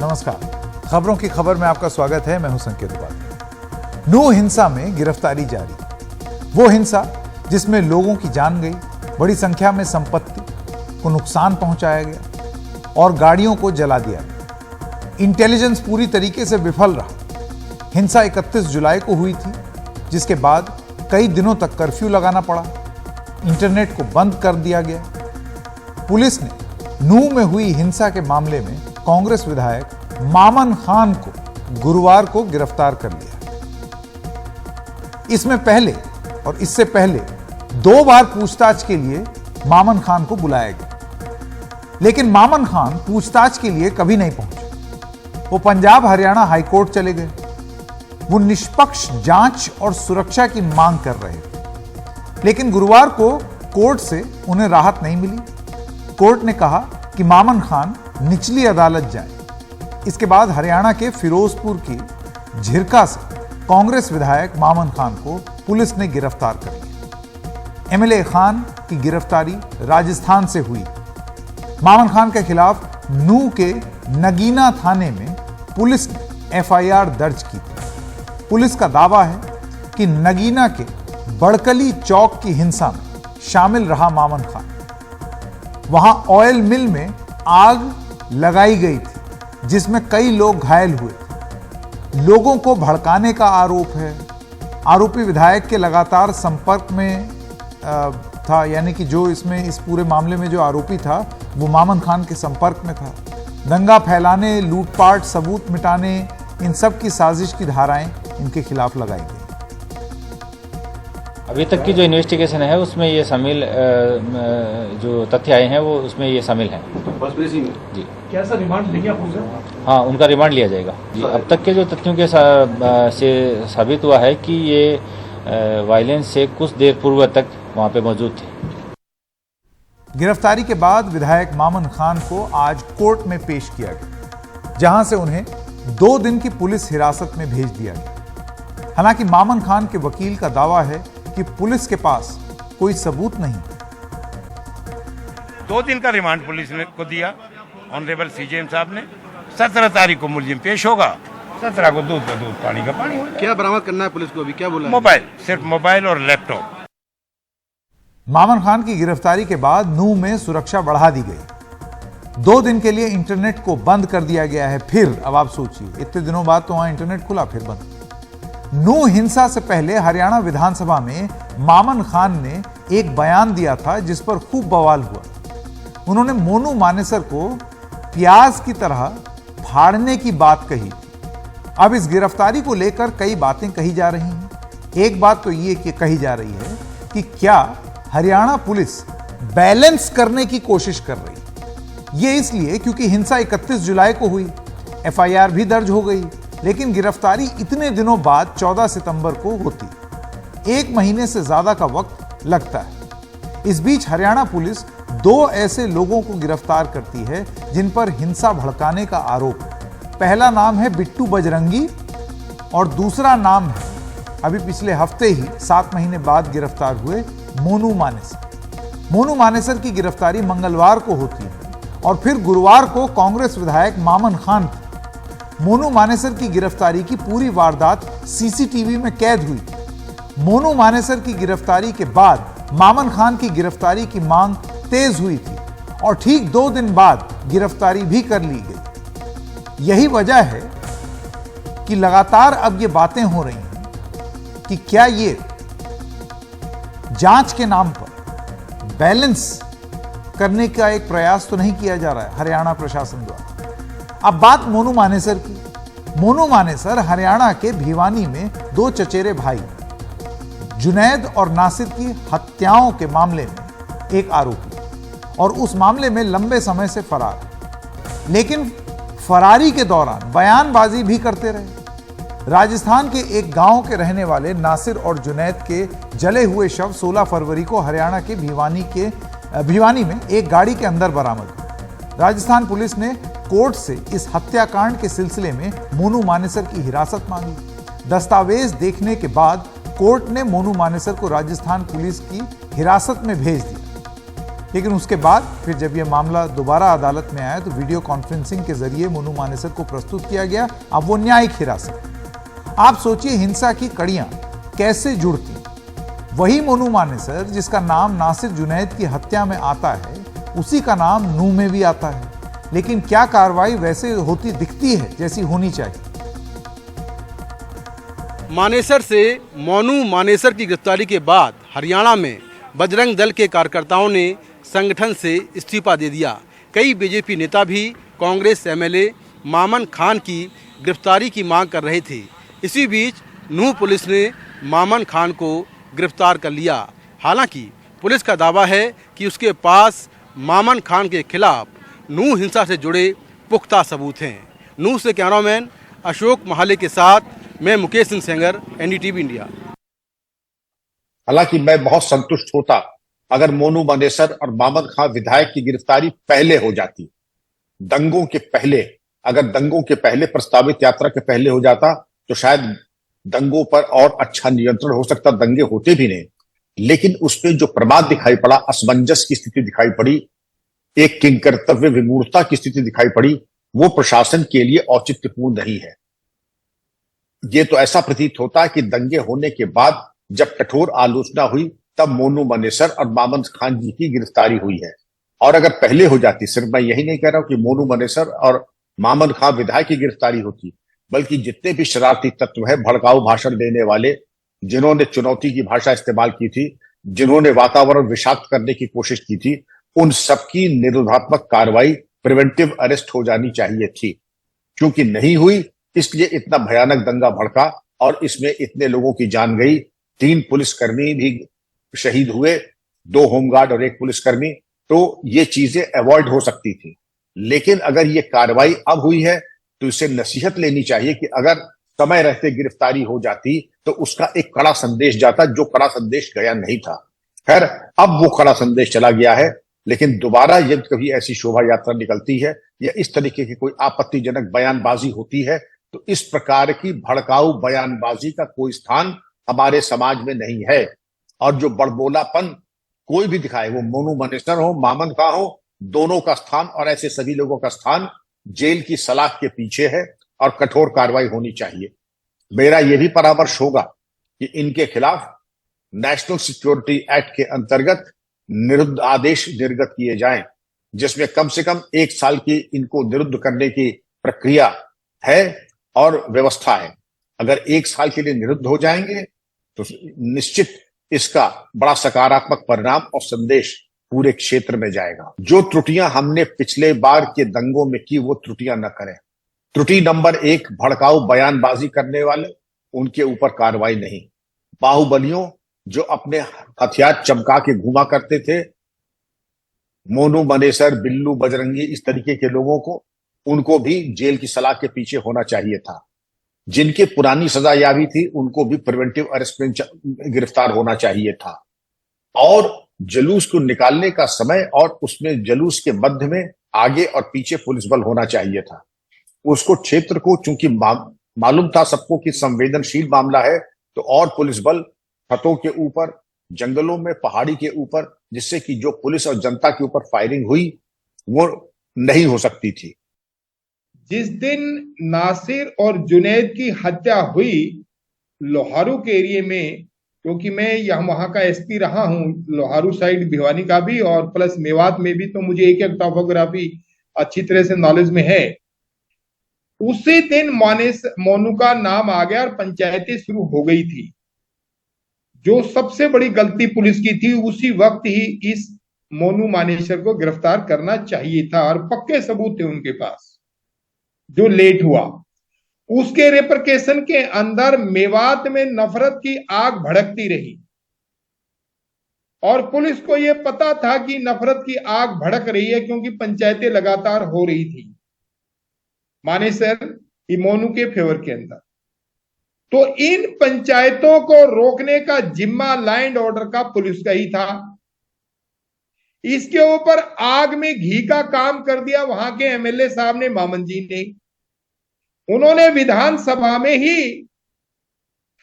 नमस्कार, खबरों की खबर में आपका स्वागत है। मैं हूं संकेत उपाध्याय। नू हिंसा में गिरफ्तारी जारी। वो हिंसा जिसमें लोगों की जान गई, बड़ी संख्या में संपत्ति को नुकसान पहुंचाया गया और गाड़ियों को जला दिया गया। इंटेलिजेंस पूरी तरीके से विफल रहा। हिंसा 31 जुलाई को हुई थी, जिसके बाद कई दिनों तक कर्फ्यू लगाना पड़ा, इंटरनेट को बंद कर दिया गया। पुलिस ने नू में हुई हिंसा के मामले में कांग्रेस विधायक मामन खान को गुरुवार को गिरफ्तार कर लिया। इसमें पहले और इससे पहले 2 बार पूछताछ के लिए मामन खान को बुलाया गया, लेकिन मामन खान पूछताछ के लिए कभी नहीं पहुंचे। वो पंजाब हरियाणा हाईकोर्ट चले गए। वो निष्पक्ष जांच और सुरक्षा की मांग कर रहे थे, लेकिन गुरुवार को कोर्ट से उन्हें राहत नहीं मिली। कोर्ट ने कहा कि मामन खान निचली अदालत जाए। इसके बाद हरियाणा के फिरोजपुर की झिरका से कांग्रेस विधायक मामन खान को पुलिस ने गिरफ्तार कर लिया। एमएलए खान की गिरफ्तारी राजस्थान से हुई। मामन खान के खिलाफ नू के नगीना थाने में पुलिस ने एफआईआर दर्ज की थी। पुलिस का दावा है कि नगीना के बड़कली चौक की हिंसा में शामिल रहा मामन खान। वहां ऑयल मिल में आग लगाई गई थी, जिसमें कई लोग घायल हुए। लोगों को भड़काने का आरोप है। आरोपी विधायक के लगातार संपर्क में था, यानी कि जो इस पूरे मामले में जो आरोपी था वो मामन खान के संपर्क में था। दंगा फैलाने, लूटपाट, सबूत मिटाने, इन सब की साजिश की धाराएं इनके खिलाफ लगाई गई। अभी तक की जो इन्वेस्टिगेशन है उसमें ये शामिल जो तथ्य आए हैं वो उसमें ये शामिल हैं। जी, क्या सर रिमांड लेंगे आप उनसे? हाँ, उनका रिमांड लिया जाएगा। जी, अब तक के जो तथ्यों के से साबित हुआ है कि ये वायलेंस से कुछ देर पूर्व तक वहाँ पे मौजूद थे। गिरफ्तारी के बाद विधायक मामन खान को आज कोर्ट में पेश किया गया, जहां से उन्हें 2 दिन की पुलिस हिरासत में भेज दिया गया। हालांकि मामन खान के वकील का दावा है कि पुलिस के पास कोई सबूत नहीं। 2 दिन का रिमांड पुलिस ने को दिया ऑनरेबल सीजेएम साहब ने। 17 तारीख को मुलजिम पेश होगा। 17 को दूध का दूध, पानी का पानी होगा। क्या बरामद करना है पुलिस को? अभी क्या बोला? मोबाइल, सिर्फ मोबाइल और लैपटॉप। मामन खान की गिरफ्तारी के बाद नू में सुरक्षा बढ़ा दी गई। 2 दिन के लिए इंटरनेट को बंद कर दिया गया है। फिर अब आप सोचिए, इतने दिनों बाद तो वहां इंटरनेट खुला, फिर बंद। नू हिंसा से पहले हरियाणा विधानसभा में मामन खान ने एक बयान दिया था, जिस पर खूब बवाल हुआ। उन्होंने मोनू मानेसर को प्याज की तरह फाड़ने की बात कही थी। अब इस गिरफ्तारी को लेकर कई बातें कही जा रही हैं। एक बात तो ये कि कही जा रही है कि क्या हरियाणा पुलिस बैलेंस करने की कोशिश कर रही है। ये इसलिए क्योंकि हिंसा 31 जुलाई को हुई, एफआईआर भी दर्ज हो गई, लेकिन गिरफ्तारी इतने दिनों बाद 14 सितंबर को होती। 1 महीने से ज्यादा का वक्त लगता है। इस बीच हरियाणा पुलिस 2 ऐसे लोगों को गिरफ्तार करती है जिन पर हिंसा भड़काने का आरोप है। पहला नाम है बिट्टू बजरंगी और दूसरा नाम है अभी पिछले हफ्ते ही 7 महीने बाद गिरफ्तार हुए मोनू मानेसर। मोनू मानेसर की गिरफ्तारी मंगलवार को होती है और फिर गुरुवार को कांग्रेस विधायक मामन खान की। मोनू मानेसर की गिरफ्तारी की पूरी वारदात सीसीटीवी में कैद हुई। मोनू मानेसर की गिरफ्तारी के बाद मामन खान की गिरफ्तारी की मांग तेज हुई थी और ठीक 2 दिन बाद गिरफ्तारी भी कर ली गई। यही वजह है कि लगातार अब ये बातें हो रही हैं कि क्या ये जांच के नाम पर बैलेंस करने का एक प्रयास तो नहीं किया जा रहा है हरियाणा प्रशासन द्वारा। अब बात मोनू मानेसर की। मोनू मानेसर हरियाणा के भिवानी में 2 चचेरे भाई जुनैद और नासिर की हत्याओं के मामले में एक आरोपी और उस मामले में लंबे समय से फरार है, लेकिन फरारी के दौरान बयानबाजी भी करते रहे। राजस्थान के एक गांव के रहने वाले नासिर और जुनैद के जले हुए शव 16 फरवरी को हरियाणा के भिवानी में एक गाड़ी के अंदर बरामद हुए। राजस्थान पुलिस ने कोर्ट से इस हत्याकांड के सिलसिले में मोनू मानेसर की हिरासत मांगी। दस्तावेज देखने के बाद कोर्ट ने मोनू मानेसर को राजस्थान पुलिस की हिरासत में भेज दिया। लेकिन उसके बाद फिर जब यह मामला दोबारा अदालत में आया तो वीडियो कॉन्फ्रेंसिंग के जरिए मोनू मानेसर को प्रस्तुत किया गया। अब वो न्यायिक हिरासत। आप सोचिए हिंसा की कड़ियां कैसे जुड़ती। वही मोनू मानेसर जिसका नाम नासिर जुनैद की हत्या में आता है, उसी का नाम नूह में भी आता है। लेकिन क्या कार्रवाई वैसे होती दिखती है जैसी होनी चाहिए। मानेसर से मोनू मानेसर की गिरफ्तारी के बाद हरियाणा में बजरंग दल के कार्यकर्ताओं ने संगठन से इस्तीफा दे दिया। कई बीजेपी नेता भी कांग्रेस एमएलए मामन खान की गिरफ्तारी की मांग कर रहे थे। इसी बीच नूह पुलिस ने मामन खान को गिरफ्तार कर लिया। हालांकि पुलिस का दावा है कि उसके पास मामन खान के खिलाफ नूह हिंसा से जुड़े पुख्ता सबूत हैं। नूह से कैमरामैन अशोक महाले के साथ मैं मुकेश सिंह सेंगर, एनडीटीवी इंडिया। हालांकि मैं बहुत संतुष्ट होता अगर मोनू मानेसर और मामन खान विधायक की गिरफ्तारी पहले हो जाती। दंगों के पहले, अगर दंगों के पहले, प्रस्तावित यात्रा के पहले हो जाता तो शायद दंगों पर और अच्छा नियंत्रण हो सकता, दंगे होते भी नहीं। लेकिन उसमें जो प्रमाद दिखाई पड़ा, असमंजस की स्थिति दिखाई पड़ी, एक किंकर्तव्य विमूढ़ता की स्थिति दिखाई पड़ी, वो प्रशासन के लिए औचित्यपूर्ण नहीं है। ये तो ऐसा प्रतीत होता है कि दंगे होने के बाद जब कठोर आलोचना हुई तब मोनू मानेसर और मामन खान जी की गिरफ्तारी हुई है। और अगर पहले हो जाती, सिर्फ मैं यही नहीं कह रहा हूं कि मोनू मानेसर और मामन खान विधायक की गिरफ्तारी होती, बल्कि जितने भी शरारती तत्व हैं, भड़काऊ भाषण देने वाले, जिन्होंने चुनौती की भाषा इस्तेमाल की थी, जिन्होंने वातावरण विषाक्त करने की कोशिश की थी, उन सबकी निरोधात्मक कार्रवाई, प्रिवेंटिव अरेस्ट हो जानी चाहिए थी। क्योंकि नहीं हुई, इसलिए इतना भयानक दंगा भड़का और इसमें इतने लोगों की जान गई। 3 पुलिसकर्मी भी शहीद हुए, 2 होमगार्ड और 1 पुलिसकर्मी। तो ये चीजें अवॉइड हो सकती थी। लेकिन अगर ये कार्रवाई अब हुई है तो इसे नसीहत लेनी चाहिए कि अगर समय रहते गिरफ्तारी हो जाती तो उसका एक कड़ा संदेश जाता, जो कड़ा संदेश गया नहीं था। खैर, अब वो कड़ा संदेश चला गया है। लेकिन दोबारा यदि कभी ऐसी शोभा यात्रा निकलती है या इस तरीके की कोई आपत्तिजनक बयानबाजी होती है तो इस प्रकार की भड़काऊ बयानबाजी का कोई स्थान हमारे समाज में नहीं है। और जो बड़बोलापन कोई भी दिखाए, वो मोनू मानेसर हो, मामन खान हो, दोनों का स्थान और ऐसे सभी लोगों का स्थान जेल की सलाख के पीछे है और कठोर कार्रवाई होनी चाहिए। मेरा यह भी परामर्श होगा कि इनके खिलाफ नेशनल सिक्योरिटी एक्ट के अंतर्गत निरुद्ध आदेश निर्गत किए जाएं, जिसमें कम से कम 1 साल की इनको निरुद्ध करने की प्रक्रिया है और व्यवस्था है। अगर 1 साल के लिए निरुद्ध हो जाएंगे तो निश्चित इसका बड़ा सकारात्मक परिणाम और संदेश पूरे क्षेत्र में जाएगा। जो त्रुटियां हमने पिछले बार के दंगों में की, वो त्रुटियां न करें। त्रुटि नंबर 1, भड़काऊ बयानबाजी करने वाले, उनके ऊपर कार्रवाई नहीं। बाहुबलियों जो अपने हथियार चमका के घुमा करते थे, मोनू मानेसर, बिल्लू, बजरंगी, इस तरीके के लोगों को, उनको भी जेल की सलाख के पीछे होना चाहिए था। जिनके पुरानी सजा यावी थी उनको भी प्रिवेंटिव अरेस्ट में गिरफ्तार होना चाहिए था। और जुलूस को निकालने का समय और उसमें जुलूस के मध्य में आगे और पीछे पुलिस बल होना चाहिए था। उसको क्षेत्र को चूंकि मालूम था सबको कि संवेदनशील मामला है, तो और पुलिस बल छतों के ऊपर, जंगलों में, पहाड़ी के ऊपर, जिससे कि जो पुलिस और जनता के ऊपर फायरिंग हुई वो नहीं हो सकती थी। जिस दिन नासिर और जुनैद की हत्या हुई लोहारू के एरिया में, क्योंकि मैं वहां का एसपी रहा हूं, लोहारू साइड भिवानी का भी और प्लस मेवात में भी, तो मुझे एक टॉपोग्राफी अच्छी तरह से नॉलेज में है। उसी दिन मोनू का नाम आ गया और पंचायतें शुरू हो गई थी। जो सबसे बड़ी गलती पुलिस की थी, उसी वक्त ही इस मोनू मानेसर को गिरफ्तार करना चाहिए था और पक्के सबूत थे उनके पास। जो लेट हुआ, उसके रेपरकेशन के अंदर मेवात में नफरत की आग भड़कती रही और पुलिस को यह पता था कि नफरत की आग भड़क रही है, क्योंकि पंचायतें लगातार हो रही थी मानेसर मोनू के फेवर के अंदर। तो इन पंचायतों को रोकने का जिम्मा लैंड ऑर्डर का पुलिस का ही था। इसके ऊपर आग में घी का काम कर दिया वहां के एमएलए साहब ने, मामन जी ने। उन्होंने विधानसभा में ही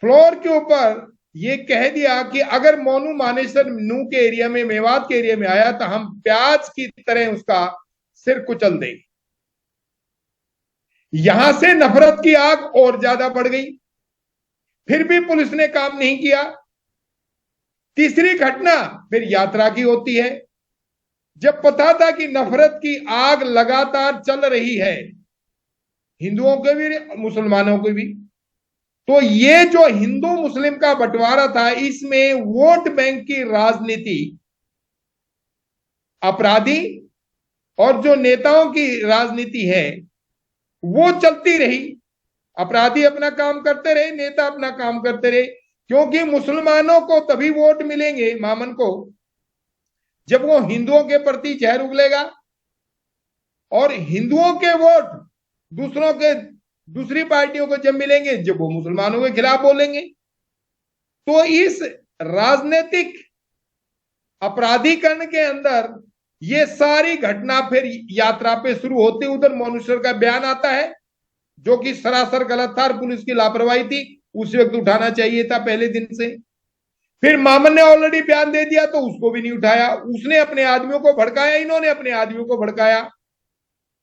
फ्लोर के ऊपर ये कह दिया कि अगर मोनू मानेसर नू के एरिया में, मेवात के एरिया में आया तो हम प्याज की तरह उसका सिर कुचल देंगे। यहां से नफरत की आग और ज्यादा बढ़ गई, फिर भी पुलिस ने काम नहीं किया। तीसरी घटना फिर यात्रा की होती है, जब पता था कि नफरत की आग लगातार चल रही है, हिंदुओं के भी मुसलमानों के भी, तो ये जो हिंदू मुस्लिम का बंटवारा था, इसमें वोट बैंक की राजनीति, अपराधी और जो नेताओं की राजनीति है वो चलती रही। अपराधी अपना काम करते रहे, नेता अपना काम करते रहे, क्योंकि मुसलमानों को तभी वोट मिलेंगे मामन को जब वो हिंदुओं के प्रति जहर उगलेगा, और हिंदुओं के वोट दूसरी पार्टियों को जब मिलेंगे जब वो मुसलमानों के खिलाफ बोलेंगे। तो इस राजनीतिक अपराधीकरण के अंदर ये सारी घटना फिर यात्रा पे शुरू होती। उधर मोनू का बयान आता है जो कि सरासर गलत था और पुलिस की लापरवाही थी, उस वक्त उठाना चाहिए था पहले दिन से। फिर मामन ने ऑलरेडी बयान दे दिया तो उसको भी नहीं उठाया, उसने अपने आदमियों को भड़काया, इन्होंने अपने आदमियों को भड़काया,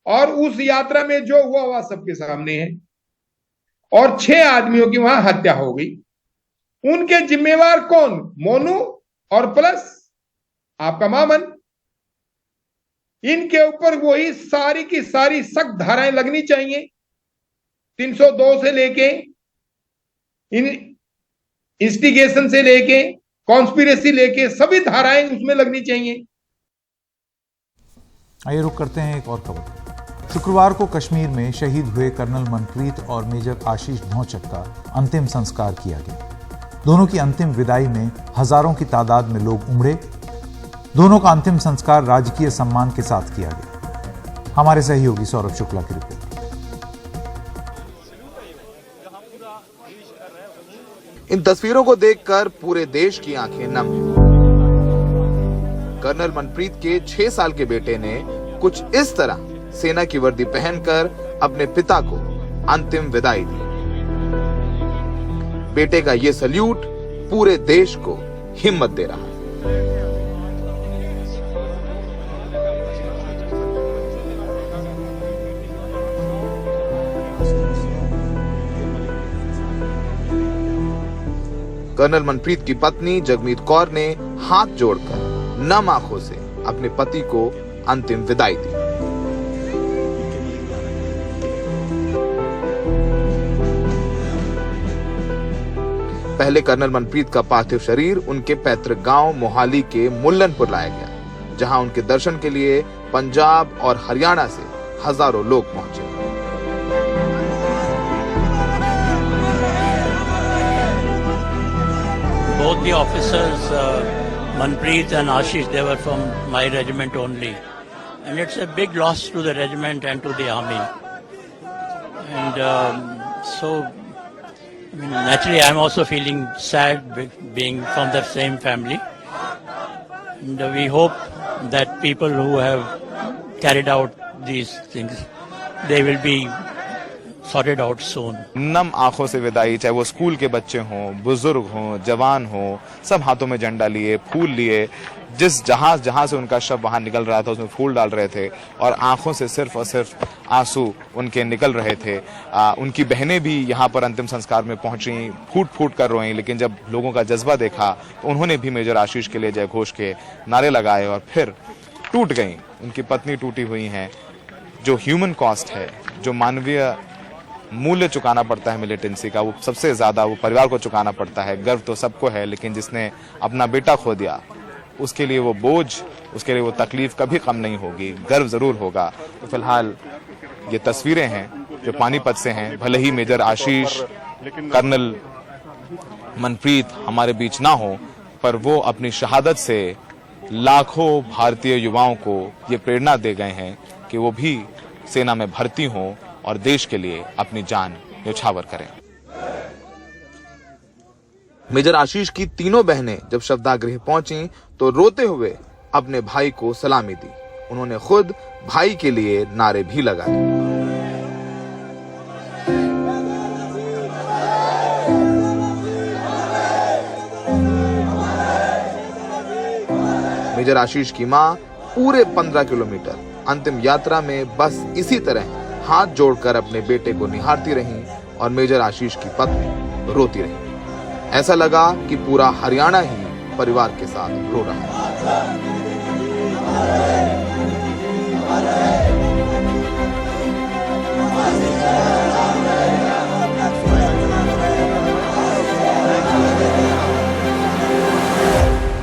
और उस यात्रा में जो हुआ वह सबके सामने है। और 6 आदमियों की वहां हत्या हो गई। उनके जिम्मेवार कौन? मोनू और प्लस आपका मामन। इनके ऊपर वही सारी की सारी सख्त धाराएं लगनी चाहिए, 302 से लेके इंस्टिगेशन से लेके कॉन्स्पिरेसी लेके सभी धाराएं उसमें लगनी चाहिए। आइए रुक करते हैं एक और खबर। शुक्रवार को कश्मीर में शहीद हुए कर्नल मनप्रीत और मेजर आशीष ढोंचक का अंतिम संस्कार किया गया। दोनों की अंतिम विदाई में हजारों की तादाद में लोग उमड़े। दोनों का अंतिम संस्कार राजकीय सम्मान के साथ किया गया। हमारे सहयोगी सौरभ शुक्ला की रिपोर्ट। इन तस्वीरों को देखकर पूरे देश की आंखें नम हैं। कर्नल मनप्रीत के 6 साल के बेटे ने कुछ इस तरह सेना की वर्दी पहनकर अपने पिता को अंतिम विदाई दी। बेटे का ये सल्यूट पूरे देश को हिम्मत दे रहा है। कर्नल मनप्रीत की पत्नी जगमीत कौर ने हाथ जोड़कर नम आंखों से अपने पति को अंतिम विदाई दी। पहले कर्नल मनप्रीत का पार्थिव शरीर उनके पैतृक गांव मोहाली के मुल्लनपुर लाया गया, जहां उनके दर्शन के लिए पंजाब और हरियाणा से हजारों लोग पहुंचे। Both the officers, Manpreet and Ashish, they were from my regiment only. And it's a big loss to the regiment and to the army. And so, I mean, naturally, I'm also feeling sad being from the same family. And we hope that people who have carried out these things, they will be sorted out soon. नम आंखों से विदाई, चाहे वो school के बच्चे हों, बुजुर्ग हों, जवान हों, सब हाथों में झंडा लिए, फूल लिए, जिस जहां से उनका शव बाहर निकल रहा था उसमें फूल डाल रहे थे और आंखों से सिर्फ और सिर्फ आंसू उनके निकल रहे थे। उनकी बहनें भी यहाँ पर अंतिम संस्कार में पहुंची, फूट फूट कर रोईं, लेकिन जब लोगों का जज्बा देखा तो उन्होंने भी मेजर आशीष के लिए जय घोष के नारे लगाए और फिर टूट गईं। उनकी पत्नी टूटी हुई हैं। जो ह्यूमन कॉस्ट है, जो मानवीय मूल्य चुकाना पड़ता है मिलिटेंसी का, वो सबसे ज्यादा वो परिवार को चुकाना पड़ता है। गर्व तो सबको है, लेकिन जिसने अपना बेटा खो दिया उसके लिए वो बोझ, उसके लिए वो तकलीफ कभी कम नहीं होगी, गर्व जरूर होगा। तो फिलहाल ये तस्वीरें हैं जो पानीपत से हैं। भले ही मेजर आशीष, कर्नल मनप्रीत हमारे बीच ना हो, पर वो अपनी शहादत से लाखों भारतीय युवाओं को ये प्रेरणा दे गए हैं कि वो भी सेना में भर्ती हों और देश के लिए अपनी जान न्यौछावर करें। मेजर आशीष की तीनों बहनें जब शवदाह पहुंची तो रोते हुए अपने भाई को सलामी दी। उन्होंने खुद भाई के लिए नारे भी लगाए। मेजर आशीष की मां पूरे 15 किलोमीटर अंतिम यात्रा में बस इसी तरह हाथ जोड़कर अपने बेटे को निहारती रहीं और मेजर आशीष की पत्नी रोती रही। ऐसा लगा कि पूरा हरियाणा ही परिवार के साथ रो रहा है।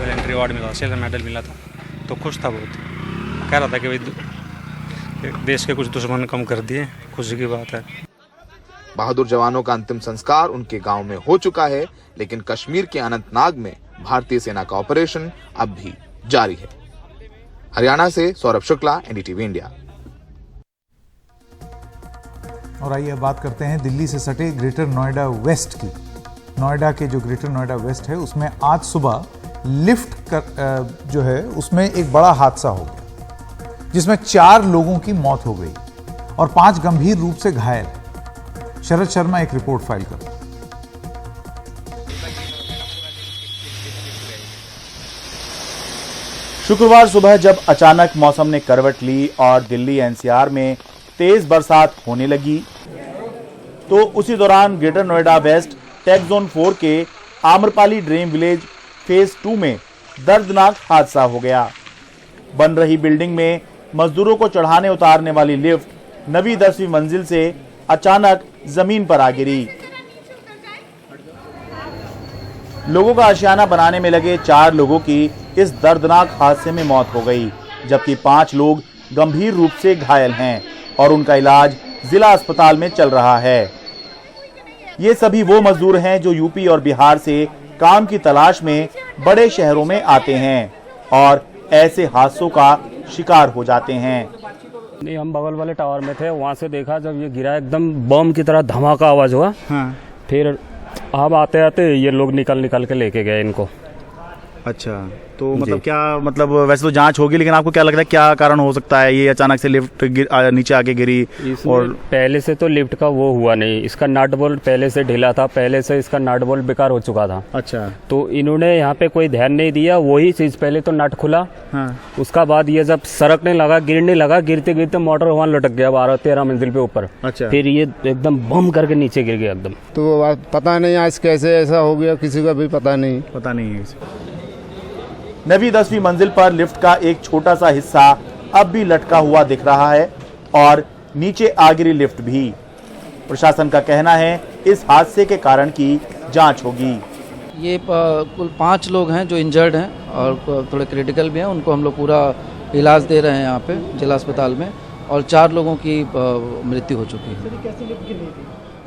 एंट्री अवार्ड मिला, सिल्वर मेडल मिला था तो खुश था बहुत। कह रहा था कि भाई देश के कुछ दुश्मन कम कर दिए, खुशी की बात है। बहादुर जवानों का अंतिम संस्कार उनके गांव में हो चुका है, लेकिन कश्मीर के अनंतनाग में भारतीय सेना का ऑपरेशन अब भी जारी है। हरियाणा से सौरभ शुक्ला, एनडीटीवी इंडिया। और आइए अब बात करते हैं दिल्ली से सटे ग्रेटर नोएडा वेस्ट की। नोएडा के जो ग्रेटर नोएडा वेस्ट है उसमें आज सुबह लिफ्ट जो है उसमें एक बड़ा हादसा हो गया, जिसमें 4 लोगों की मौत हो गई और 5 गंभीर रूप से घायल। शरद शर्मा एक रिपोर्ट फाइल कर। शुक्रवार सुबह जब अचानक मौसम ने करवट ली और दिल्ली एनसीआर में तेज बरसात होने लगी, तो उसी दौरान Greater Noida West Tech Zone 4 के आम्रपाली ड्रीम विलेज फेज 2 में दर्दनाक हादसा हो गया। बन रही बिल्डिंग में मजदूरों को चढ़ाने उतारने वाली लिफ्ट 9वीं 10वीं मंजिल से अचानक जमीन पर आ गिरी। लोगों का आशियाना बनाने में लगे 4 लोगों की इस दर्दनाक हादसे में मौत हो गई, जबकि 5 लोग गंभीर रूप से घायल हैं और उनका इलाज जिला अस्पताल में चल रहा है। ये सभी वो मजदूर हैं जो यूपी और बिहार से काम की तलाश में बड़े शहरों में आते हैं और ऐसे हादसों का शिकार हो जाते हैं। नहीं, हम बगल वाले टावर में थे, वहाँ से देखा जब ये गिरा एकदम बम की तरह धमाका आवाज हुआ। हाँ। फिर हम आते आते ये लोग निकल के लेके गए इनको। अच्छा, तो मतलब क्या, मतलब वैसे तो जांच होगी, लेकिन आपको क्या लग रहा है क्या कारण हो सकता है ये अचानक से लिफ्ट नीचे आके गिरी? और पहले से तो लिफ्ट का वो हुआ नहीं, इसका नट बोल्ट पहले से ढीला था, पहले से इसका नट बोल्ट बेकार हो चुका था। अच्छा, तो इन्होंने यहाँ पे कोई ध्यान नहीं दिया, वही चीज पहले तो नट खुला। हाँ। उसका बाद ये जब सरकने लगा, गिरने लगा, गिरते गिरते मोटर वहाँ लटक गया 12-13 मंजिल पे ऊपर। अच्छा। फिर ये एकदम बम करके नीचे गिर गया एकदम। तो पता नहीं आज कैसे ऐसा हो गया, किसी का भी पता नहीं है। 9वीं 10वीं मंजिल पर लिफ्ट का एक छोटा सा हिस्सा अब भी लटका हुआ दिख रहा है और नीचे आ गिरी लिफ्ट भी। प्रशासन का कहना है इस हादसे के कारण की जांच होगी। ये कुल 5 लोग हैं जो इंजर्ड हैं और थोड़े क्रिटिकल भी हैं, उनको हम लोग पूरा इलाज दे रहे हैं यहाँ पे जिला अस्पताल में, और 4 लोगों की मृत्यु हो चुकी है।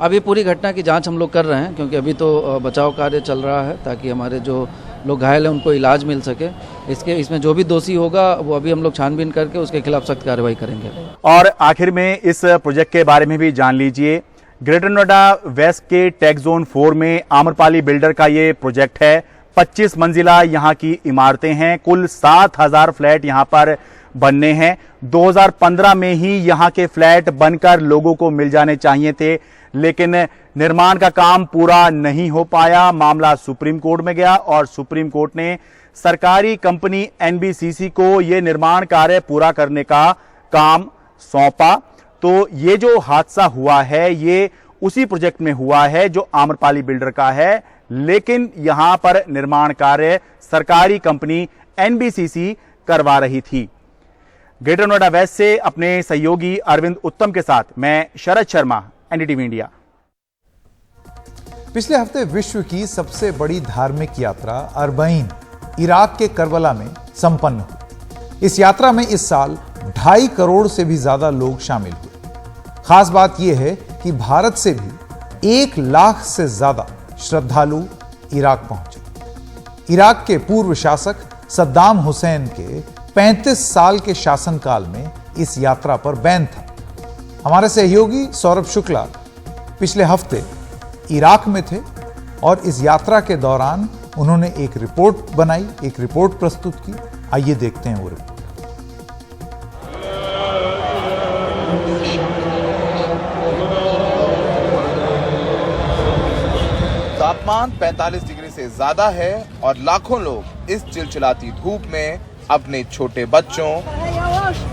अभी पूरी घटना की जांच हम लोग कर रहे हैं, क्योंकि अभी तो बचाव कार्य चल रहा है ताकि हमारे जो लोग घायल हैं उनको इलाज मिल सके। इसमें जो भी दोषी होगा वो अभी हम लोग छानबीन करके उसके खिलाफ सख्त कार्रवाई करेंगे। और आखिर में इस प्रोजेक्ट के बारे में भी जान लीजिए। ग्रेटर नोएडा वेस्ट के टेक जोन 4 में आम्रपाली बिल्डर का ये प्रोजेक्ट है। 25 मंजिला यहाँ की इमारतें हैं, कुल 7000 फ्लैट यहाँ पर बनने हैं। 2015 में ही यहाँ के फ्लैट बनकर लोगों को मिल जाने चाहिए थे, लेकिन निर्माण का काम पूरा नहीं हो पाया। मामला सुप्रीम कोर्ट में गया और सुप्रीम कोर्ट ने सरकारी कंपनी एनबीसीसी को यह निर्माण कार्य पूरा करने का काम सौंपा। तो ये जो हादसा हुआ है ये उसी प्रोजेक्ट में हुआ है जो आम्रपाली बिल्डर का है, लेकिन यहां पर निर्माण कार्य सरकारी कंपनी एनबीसीसी करवा रही थी। ग्रेटर नोएडा वेस्ट से अपने सहयोगी अरविंद उत्तम के साथ मैं शरद शर्मा, एनडीटीवी इंडिया। पिछले हफ्ते विश्व की सबसे बड़ी धार्मिक यात्रा अरबईन इराक के करबला में संपन्न हुई। इस यात्रा में इस साल 2.5 करोड़ से भी ज्यादा लोग शामिल हुए। खास बात यह है कि भारत से भी 1 लाख से ज्यादा श्रद्धालु इराक पहुंचे। इराक के पूर्व शासक सद्दाम हुसैन के 35 साल के शासनकाल में इस यात्रा पर बैन था। हमारे सहयोगी सौरभ शुक्ला पिछले हफ्ते इराक में थे और इस यात्रा के दौरान उन्होंने एक रिपोर्ट बनाई, एक रिपोर्ट प्रस्तुत की। आइए देखते हैं वो रिपोर्ट। तापमान 45 डिग्री से ज्यादा है और लाखों लोग इस चिलचिलाती धूप में अपने छोटे बच्चों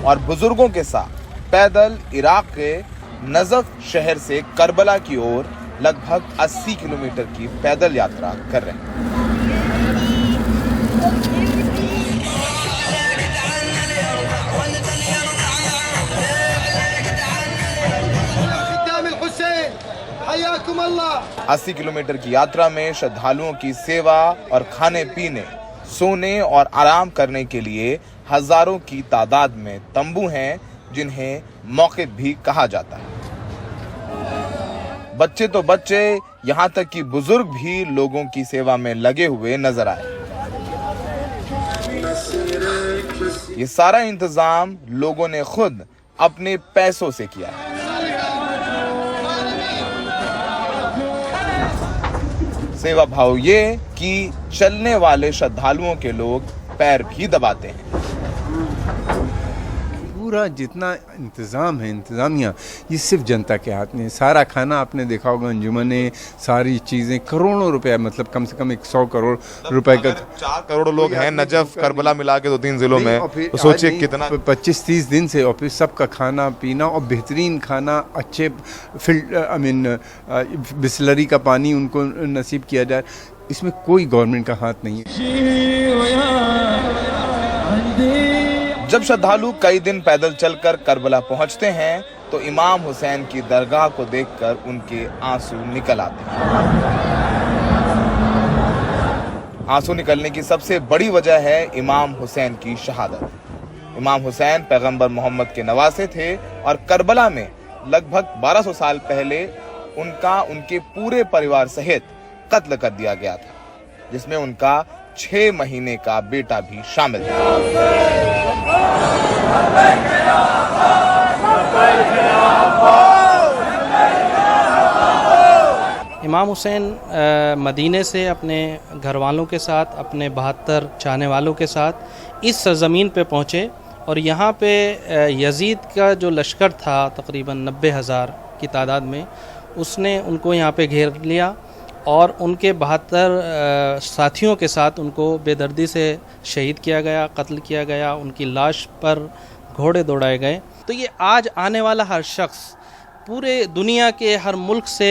और बुजुर्गों के साथ पैदल इराक के नजफ शहर से करबला की ओर लगभग 80 किलोमीटर की पैदल यात्रा कर रहे हैं। अल्लाह 80 किलोमीटर की यात्रा में श्रद्धालुओं की सेवा और खाने पीने, सोने और आराम करने के लिए हजारों की तादाद में तंबू हैं, जिन्हें मौक़िफ़ भी कहा जाता है। बच्चे तो बच्चे, यहाँ तक कि बुजुर्ग भी लोगों की सेवा में लगे हुए नजर आए। ये सारा इंतजाम लोगों ने खुद अपने पैसों से किया है। सेवा भाव ये कि चलने वाले श्रद्धालुओं के लोग पैर भी दबाते हैं। पूरा जितना इंतज़ाम है, इंतज़ामिया, ये सिर्फ जनता के हाथ में है। सारा खाना आपने देखा होगा, अंजुमने, सारी चीज़ें, करोड़ों रुपया, मतलब कम से कम 100 करोड़ रुपए का। 4 करोड़ लोग हैं नजफ करबला मिला के 2-3 जिलों में, तो सोचिए कितना। 25-30 दिन से और फिर सबका खाना पीना और बेहतरीन खाना, अच्छे बिस्लरी का पानी उनको नसीब किया जाए, इसमें कोई गवर्नमेंट का हाथ नहीं है। जब श्रद्धालु कई दिन पैदल चलकर करबला पहुंचते हैं तो इमाम हुसैन की दरगाह को देखकर उनके आंसू निकल आते हैं। आंसू निकलने की सबसे बड़ी वजह है इमाम हुसैन की शहादत। इमाम हुसैन पैगंबर मोहम्मद के नवासे थे और करबला में लगभग 1200 साल पहले उनका उनके पूरे परिवार सहित कत्ल कर दिया गया था, जिसमें उनका 6 महीने का बेटा भी शामिल था। इमाम हुसैन मदीने से अपने घर वालों के साथ, अपने 72 चाहने वालों के साथ इस सरज़मीन पे पहुँचे और यहाँ पे यजीद का जो लश्कर था तकरीबन 90,000 की तादाद में, उसने उनको यहाँ पे घेर लिया और उनके 72 साथियों के साथ उनको बेदर्दी से शहीद किया गया, कत्ल किया गया, उनकी लाश पर घोड़े दौड़ाए गए। तो ये आज आने वाला हर शख्स, पूरे दुनिया के हर मुल्क से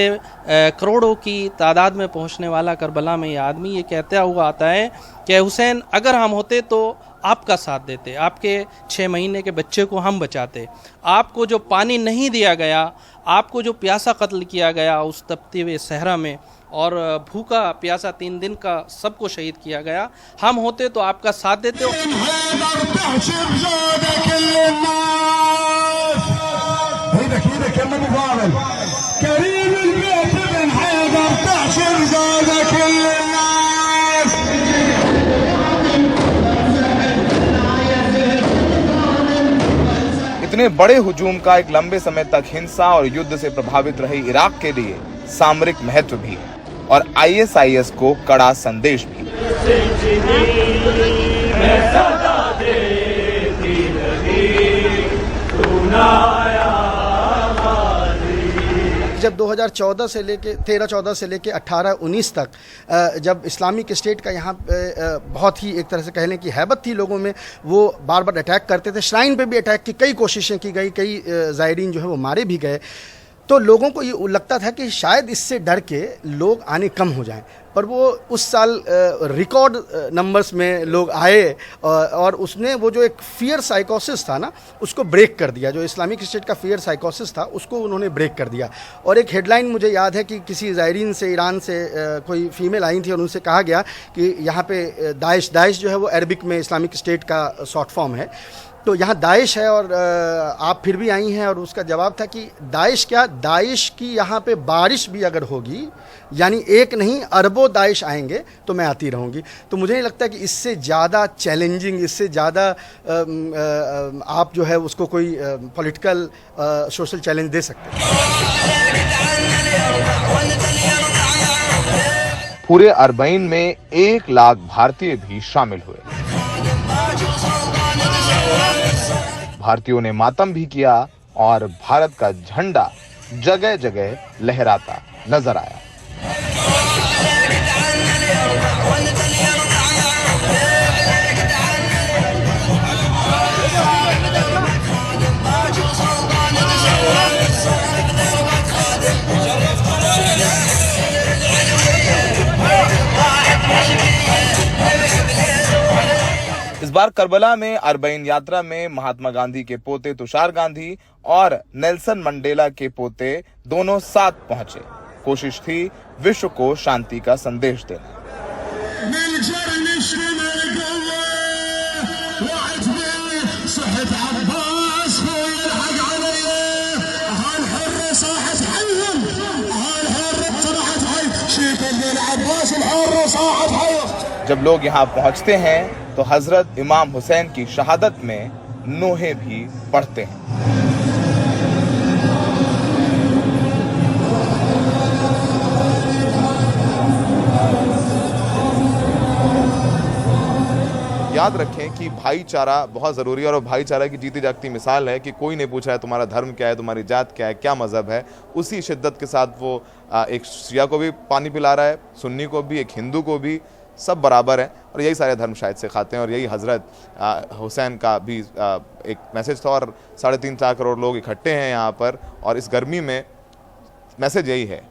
करोड़ों की तादाद में पहुंचने वाला करबला में ये आदमी ये कहता हुआ आता है कि हुसैन, अगर हम होते तो आपका साथ देते, आपके 6 महीने के बच्चे को हम बचाते, आपको जो पानी नहीं दिया गया, आपको जो प्यासा कत्ल किया गया उस तपते हुए सहरा में, और भूखा प्यासा 3 दिन का सबको शहीद किया गया, हम होते तो आपका साथ देते। इतने बड़े हुजूम का एक लंबे समय तक हिंसा और युद्ध से प्रभावित रहे इराक के लिए सामरिक महत्व भी है और ISIS को कड़ा संदेश भी। जब 2014 से लेके 13-14 से लेके 18-19 तक जब इस्लामिक स्टेट का यहाँ बहुत ही एक तरह से कह लें कि हैबत थी लोगों में, वो बार बार अटैक करते थे, श्राइन पे भी अटैक की कई कोशिशें की गई, कई ज़ायरीन जो है वो मारे भी गए। तो लोगों को ये लगता था कि शायद इससे डर के लोग आने कम हो जाएं, पर वो उस साल रिकॉर्ड नंबर्स में लोग आए और उसने वो जो एक फियर साइकोसिस था ना, उसको ब्रेक कर दिया। जो इस्लामिक स्टेट का फियर साइकोसिस था उसको उन्होंने ब्रेक कर दिया। और एक हेडलाइन मुझे याद है कि किसी ज़ायरीन से, ईरान से कोई फीमेल आई थी और उनसे कहा गया कि यहाँ पे दाइश जो है वो अरबिक में इस्लामिक स्टेट का शॉर्ट फॉर्म है, तो यहाँ दाइश है और आप फिर भी आई हैं। और उसका जवाब था कि दाइश क्या, दाइश की यहाँ पे बारिश भी अगर होगी, यानी एक नहीं अरबों दाइश आएंगे तो मैं आती रहूँगी। तो मुझे नहीं लगता कि इससे ज़्यादा चैलेंजिंग, इससे ज़्यादा आप जो है उसको कोई पॉलिटिकल सोशल चैलेंज दे सकते हैं। पूरे अरबईन में 1 लाख भारतीय भी शामिल हुए। भारतीयों ने मातम भी किया और भारत का झंडा जगह जगह लहराता नजर आया। बार करबला में अरबईन यात्रा में महात्मा गांधी के पोते तुषार गांधी और नेल्सन मंडेला के पोते दोनों साथ पहुंचे। कोशिश थी विश्व को शांति का संदेश देना। जब लोग यहाँ पहुँचते हैं तो हजरत इमाम हुसैन की शहादत में नोहे भी पढ़ते हैं। याद रखें कि भाईचारा बहुत ज़रूरी है और भाईचारा की जीती जागती मिसाल है कि कोई नहीं पूछा है तुम्हारा धर्म क्या है, तुम्हारी जात क्या है, क्या मज़हब है। उसी शिद्दत के साथ वो एक शिया को भी पानी पिला रहा है, सुन्नी को भी, एक हिंदू को भी, सब बराबर हैं और यही सारे धर्म शायद से खाते हैं। और यही हज़रत हुसैन का भी एक मैसेज था और 3.5-4 करोड़ लोग इकट्ठे हैं यहाँ पर। और इस गर्मी में मैसेज यही है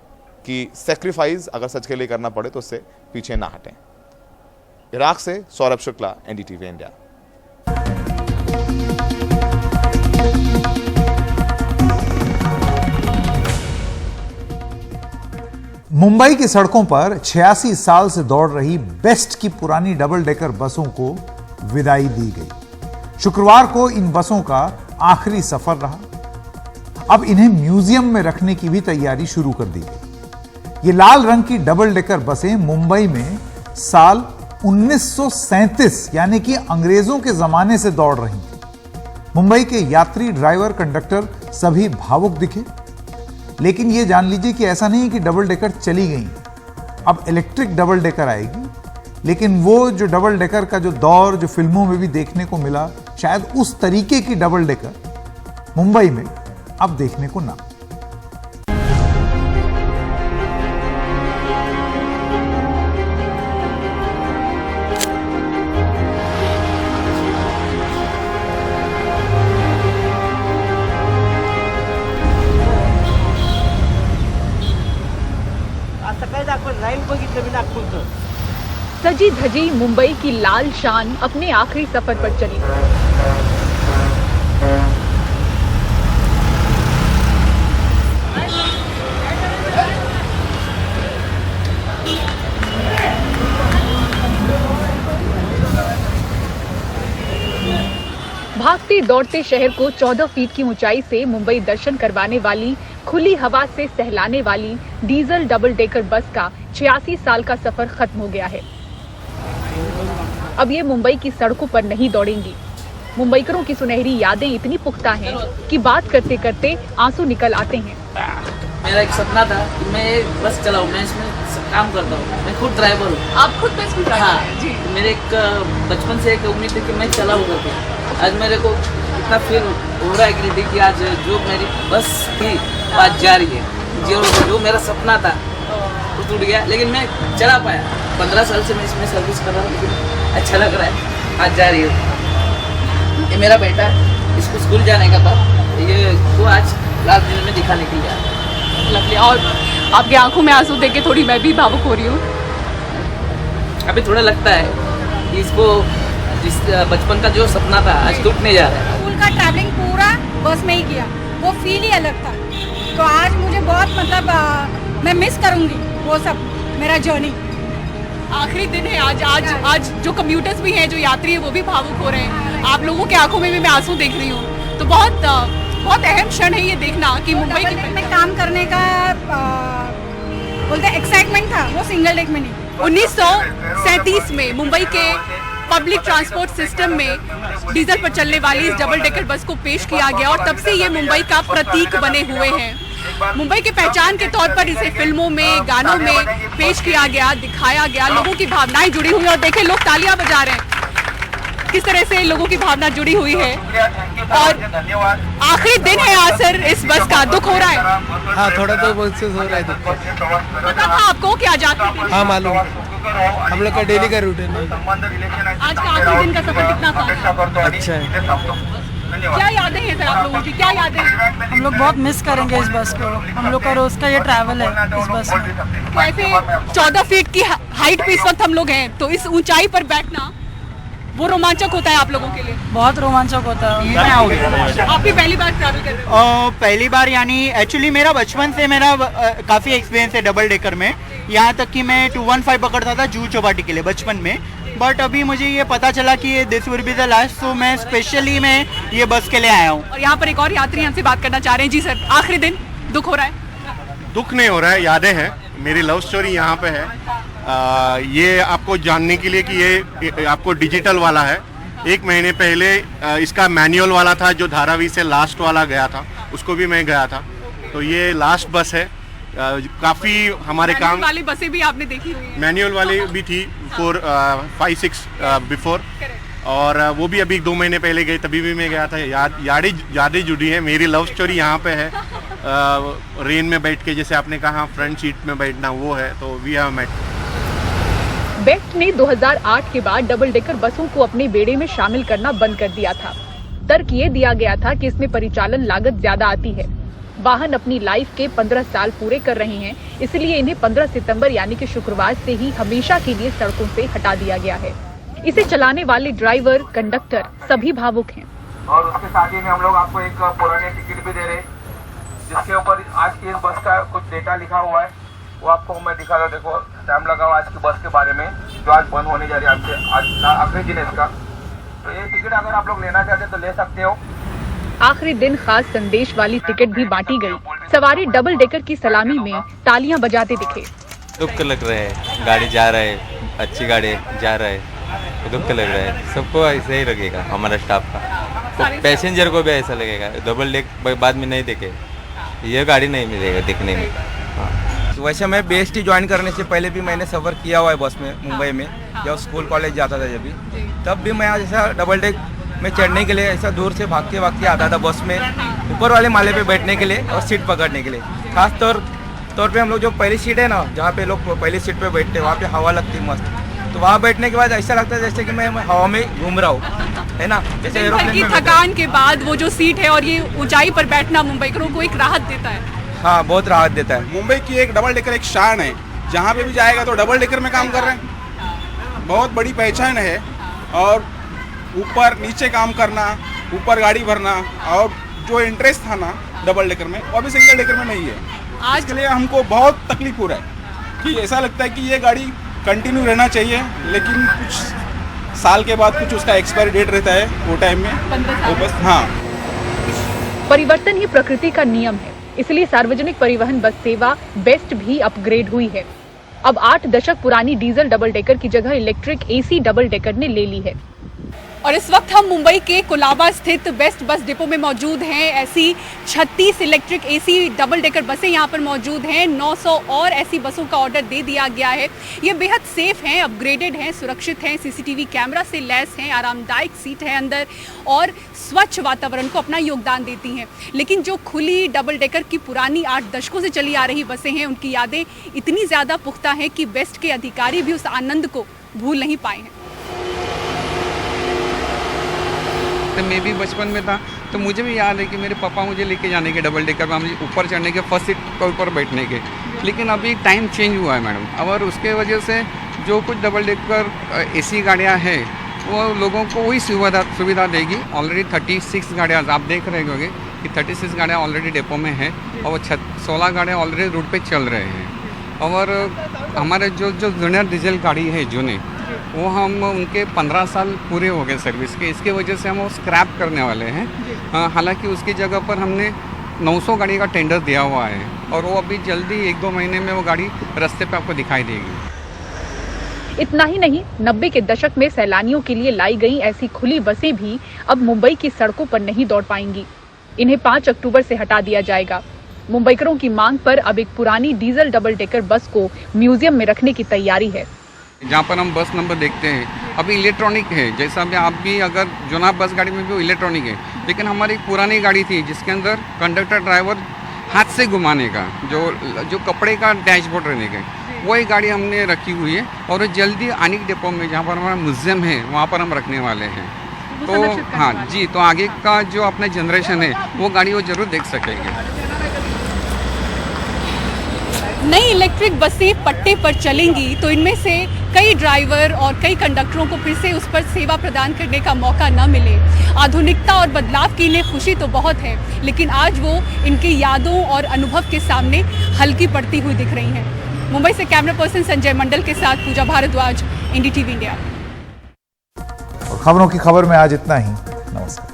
कि सेक्रीफाइस अगर सच के लिए करना पड़े तो उससे पीछे ना हटें। इराक से सौरभ शुक्ला, एनडीटीवी इंडिया। मुंबई की सड़कों पर 86 साल से दौड़ रही बेस्ट की पुरानी डबल डेकर बसों को विदाई दी गई। शुक्रवार को इन बसों का आखिरी सफर रहा। अब इन्हें म्यूजियम में रखने की भी तैयारी शुरू कर दी गई। ये लाल रंग की डबल डेकर बसें मुंबई में साल 1937 यानी कि अंग्रेजों के जमाने से दौड़ रही थी। मुंबई के यात्री, ड्राइवर, कंडक्टर सभी भावुक दिखे। लेकिन यह जान लीजिए कि ऐसा नहीं है कि डबल डेकर चली गई। अब इलेक्ट्रिक डबल डेकर आएगी, लेकिन वो जो डबल डेकर का जो दौर जो फिल्मों में भी देखने को मिला, शायद उस तरीके की डबल डेकर मुंबई में अब देखने को ना। सजी धजी मुंबई की लाल शान अपने आखिरी सफर पर चली। भागते दौड़ते शहर को 14 फीट की ऊंचाई से मुंबई दर्शन करवाने वाली, खुली हवा से सहलाने वाली डीजल डबल डेकर बस का 86 साल का सफर खत्म हो गया है। अब ये मुंबई की सड़कों पर नहीं दौड़ेंगी। मुंबईकरों की सुनहरी यादें इतनी पुख्ता हैं कि बात करते करते आंसू निकल आते हैं। मेरा एक सपना था कि मैं बस चलाऊं, मैं इसमें काम करता हूँ, मैं खुद ड्राइवर हूँ। आप खुद बस में ड्राइवर हैं? जी। मेरे एक बचपन से एक उम्मीद थी कि मैं चलाऊँ करके। आज मेरे को इतना फील हो रहा है कि आज जो मेरी बस थी आज जा रही है। जो मेरा सपना था वो टूट गया, लेकिन मैं चला पाया। 15 साल से मैं इसमें सर्विस कर रहा हूँ, लेकिन अच्छा लग रहा है, आज जा रही है। ये मेरा बेटा है, इसको स्कूल जाने का था, ये को आज लाल दिल में दिखाने के लिए आया। लवली। और आपकी आंखों में आंसू देख के थोड़ी मैं भी भावुक हो रही हूँ। अभी थोड़ा लगता है कि इसको जिस बचपन का जो सपना था आज टूटने जा रहा है। स्कूल का ट्रैवलिंग पूरा बस में ही किया, वो फील ही अलग था। तो आज मुझे बहुत मैं मिस करूंगी वो सब, मेरा जर्नी। आखिरी दिन है आज जो कम्यूटर्स भी हैं, जो यात्री हैं, वो भी भावुक हो रहे हैं। आप लोगों की आंखों में भी मैं आंसू देख रही हूँ। तो बहुत अहम क्षण है ये देखना कि मुंबई में काम करने का बोलते एक्साइटमेंट था, वो सिंगल डेक में नहीं। 1937 में मुंबई के पब्लिक ट्रांसपोर्ट सिस्टम में डीजल पर चलने वाली इस डबल डेकर बस को पेश किया गया और तब से ये मुंबई का प्रतीक बने हुए हैं। मुंबई की पहचान के तौर पर इसे फिल्मों में, गानों में पेश किया गया, दिखाया गया। लोगों की भावनाएं जुड़ी हुई और देखें लोग तालियां बजा रहे हैं, किस तरह से लोगों की भावना जुड़ी हुई है। और आखिरी दिन है आज सर, इस बस का दुख हो रहा है? हाँ, थोड़ा तो बहुत से हो रहा है दुख। पता था आपको क्या जाते थे? हाँ मालूम, हम लोग का डेली का रूटीन है। आज का आखिरी दिन का सफर कितना था? अच्छा है। क्या यादें हैं सर आप लोगों की, क्या यादें हैं? हम लोग बहुत मिस करेंगे इस बस को, हम लोग का रोज का ये ट्रैवल है इस बस में। वैसे 14 फीट की हाइट पे इस वक्त हम लोग हैं, तो इस ऊंचाई पर बैठना वो रोमांचक होता है आप लोगों के लिए? बहुत रोमांचक होता है। आप भी पहली बार ट्रैवल कर रहे हो? पहली बार यानी एक्चुअली मेरा बचपन से मेरा काफ़ी एक्सपीरियंस है डबल डेकर में। यहाँ तक कि मैं 215 पकड़ता था जुहू चौपाटी के लिए बचपन में, बट अभी मुझे ये पता चला कि ये this will be the last, तो मैं स्पेशली मैं ये बस के लिए आया हूँ। और यहाँ पर एक और यात्री हमसे बात करना चाह रहे हैं। जी सर, आखिरी दिन दुख हो रहा है? दुख नहीं हो रहा है, यादें हैं। मेरी लव स्टोरी यहाँ पे है। ये आपको जानने के लिए कि ये आपको डिजिटल वाला है। 1 महीने पहले इसका मैनुअल वाला था जो धारावी से लास्ट वाला गया था, उसको भी मैं गया था। तो ये लास्ट बस है। काफ़ी हमारे काम वाली बसें भी आपने देखी हुई है? मैनुअल वाली भी थी 5-6 बिफोर, और वो भी अभी 2 महीने पहले गई, तभी भी मैं गया था। यादें जुड़ी हैं। मेरी लव स्टोरी यहाँ पे है। रेन में बैठ के, जैसे आपने कहा फ्रंट सीट में बैठना, वो है। तो वी हैव मेट। बेस्ट ने 2008 के बाद डबल डेकर बसों को अपने बेड़े में शामिल करना बंद कर दिया था। तर्क ये दिया गया था कि इसमें परिचालन लागत ज्यादा आती है। वाहन अपनी लाइफ के 15 साल पूरे कर रहे हैं, इसलिए इन्हें 15 सितंबर यानी कि शुक्रवार से ही हमेशा के लिए सड़कों से हटा दिया गया है। इसे चलाने वाले ड्राइवर, कंडक्टर सभी भावुक हैं। और उसके साथ ही में हम लोग आपको एक पुराने टिकट भी दे रहे हैं, जिसके ऊपर आज की इस बस का कुछ डेटा लिखा हुआ है। वो आपको मैं दिखा रहा हूँ। देखो, स्टैम्प लगा हुआ आज की बस के बारे में, जो आज बंद होने जा रही है। आज आखिरी दिन है इसका। तो ये टिकट अगर आप लोग लेना चाहते तो ले सकते हो। आखिरी दिन खास संदेश वाली टिकट भी बांटी गई। सवारी डबल डेकर की सलामी में तालियां बजाते दिखे। दुख लग रहा है, गाड़ी जा रहा है, अच्छी गाड़ी जा रहा है, तो दुख लग रहा है। सबको ऐसे ही लगेगा, हमारा स्टाफ का, तो पैसेंजर को भी ऐसा लगेगा। डबल डेक बाद में नहीं देखे, ये गाड़ी नहीं मिलेगा देखने में। हाँ। वैसे मैं बेस्ट ही ज्वाइन करने से पहले भी मैंने सफ़र किया हुआ है बस में, मुंबई में, जब स्कूल कॉलेज जाता था जब भी, तब भी मैं ऐसा डबल डेक में चढ़ने के लिए ऐसा दूर से भाग के आता था बस में, ऊपर वाले माले पे बैठने के लिए और सीट पकड़ने के लिए। खास तौर पे हम लोग जो पहली सीट है ना, जहाँ पे लोग पहली सीट पे बैठते हैं, वहाँ पे हवा लगती है मस्त। तो वहाँ बैठने के बाद ऐसा लगता है जैसे कि मैं हवा में घूम रहा हूँ, है ना, जैसे एरोप्लेन की में। थकान के बाद वो जो सीट है और ये ऊंचाई पर बैठना मुंबईकरों को एक राहत देता है। हाँ, बहुत राहत देता है। मुंबई की एक डबल डेकर एक शान है। जहाँ पे भी जाएगा तो डबल डेकर में काम कर रहे हैं, बहुत बड़ी पहचान है। और ऊपर नीचे काम करना, ऊपर गाड़ी भरना, और जो इंटरेस्ट था ना डबल डेकर में, वो अभी सिंगल डेकर में नहीं है। आज के लिए हमको बहुत तकलीफ हो रहा है कि ऐसा लगता है कि ये गाड़ी कंटिन्यू रहना चाहिए, लेकिन कुछ साल के बाद कुछ उसका एक्सपायरी डेट रहता है, वो टाइम में वो बस। हाँ, परिवर्तन ही प्रकृति का नियम है, इसलिए सार्वजनिक परिवहन बस सेवा बेस्ट भी अपग्रेड हुई है। अब 8 दशक पुरानी डीजल डबल डेकर की जगह इलेक्ट्रिक एसी डबल डेकर ने ले ली है। और इस वक्त हम मुंबई के कोलाबा स्थित बेस्ट बस डिपो में मौजूद हैं। ऐसी 36 इलेक्ट्रिक एसी डबल डेकर बसें यहाँ पर मौजूद हैं। 900 और ऐसी बसों का ऑर्डर दे दिया गया है। ये बेहद सेफ हैं, अपग्रेडेड हैं, सुरक्षित हैं, सीसीटीवी कैमरा से लैस हैं, आरामदायक सीट है अंदर और स्वच्छ वातावरण को अपना योगदान देती हैं। लेकिन जो खुली डबल डेकर की पुरानी 8 दशकों से चली आ रही बसें हैं, उनकी यादें इतनी ज़्यादा पुख्ता हैं कि बेस्ट के अधिकारी भी उस आनंद को भूल नहीं पाए हैं। तो मैं भी बचपन में था, तो मुझे भी याद है कि मेरे पापा मुझे लेके जाने के डबल डेकर पर, मुझे ऊपर चढ़ने के, फर्स्ट सीट के ऊपर बैठने के। लेकिन अभी टाइम चेंज हुआ है मैडम, और उसके वजह से जो कुछ डबल डेकर एसी गाड़ियाँ हैं वो लोगों को वही सुविधा देगी। ऑलरेडी 36 गाड़ियाँ आप देख रहे होंगे कि 36 गाड़ियाँ ऑलरेडी डेपो में हैं, और वो 16 गाड़ियाँ ऑलरेडी रूट पे चल रहे हैं। और हमारे जो जूनियर डीजल गाड़ी है जूने, वो हम उनके 15 साल पूरे हो गए सर्विस के, इसके वजह से हम वो स्क्रैप करने वाले हैं। हालांकि उसकी जगह पर हमने 900 गाड़ी का टेंडर दिया हुआ है, और वो अभी जल्दी 1-2 महीने में वो गाड़ी रास्ते पे आपको दिखाई देगी। इतना ही नहीं, 90 के दशक में सैलानियों के लिए लाई गई ऐसी खुली बसें भी अब मुंबई की सड़कों पर नहीं दौड़ पाएंगी। इन्हें 5 अक्टूबर से हटा दिया जाएगा। मुंबईकरों की मांग पर अब एक पुरानी डीजल डबल डेकर बस को म्यूजियम में रखने की तैयारी है। जहाँ पर हम बस नंबर देखते हैं अभी इलेक्ट्रॉनिक है, जैसा भी आप भी अगर जुना बस गाड़ी में भी इलेक्ट्रॉनिक है। लेकिन हमारी एक पुरानी गाड़ी थी जिसके अंदर कंडक्टर ड्राइवर हाथ से घुमाने का, जो कपड़े का डैशबोर्ड रहने का, वही गाड़ी हमने रखी हुई है। और जल्दी आनिक डिपो में जहाँ पर हमारा म्यूजियम है, वहाँ पर हम रखने वाले हैं। तो हाँ जी, तो आगे का जो अपना जनरेशन है वो गाड़ी वो जरूर देख सकेंगे। नई इलेक्ट्रिक बसें पट्टे पर चलेंगी तो इनमें से कई ड्राइवर और कई कंडक्टरों को फिर से उस पर सेवा प्रदान करने का मौका न मिले। आधुनिकता और बदलाव की इन्हें खुशी तो बहुत है, लेकिन आज वो इनकी यादों और अनुभव के सामने हल्की पड़ती हुई दिख रही हैं। मुंबई से कैमरा पर्सन संजय मंडल के साथ पूजा भारद्वाज, NDTV इंडिया। और खबरों की खबर में आज इतना ही। नमस्कार।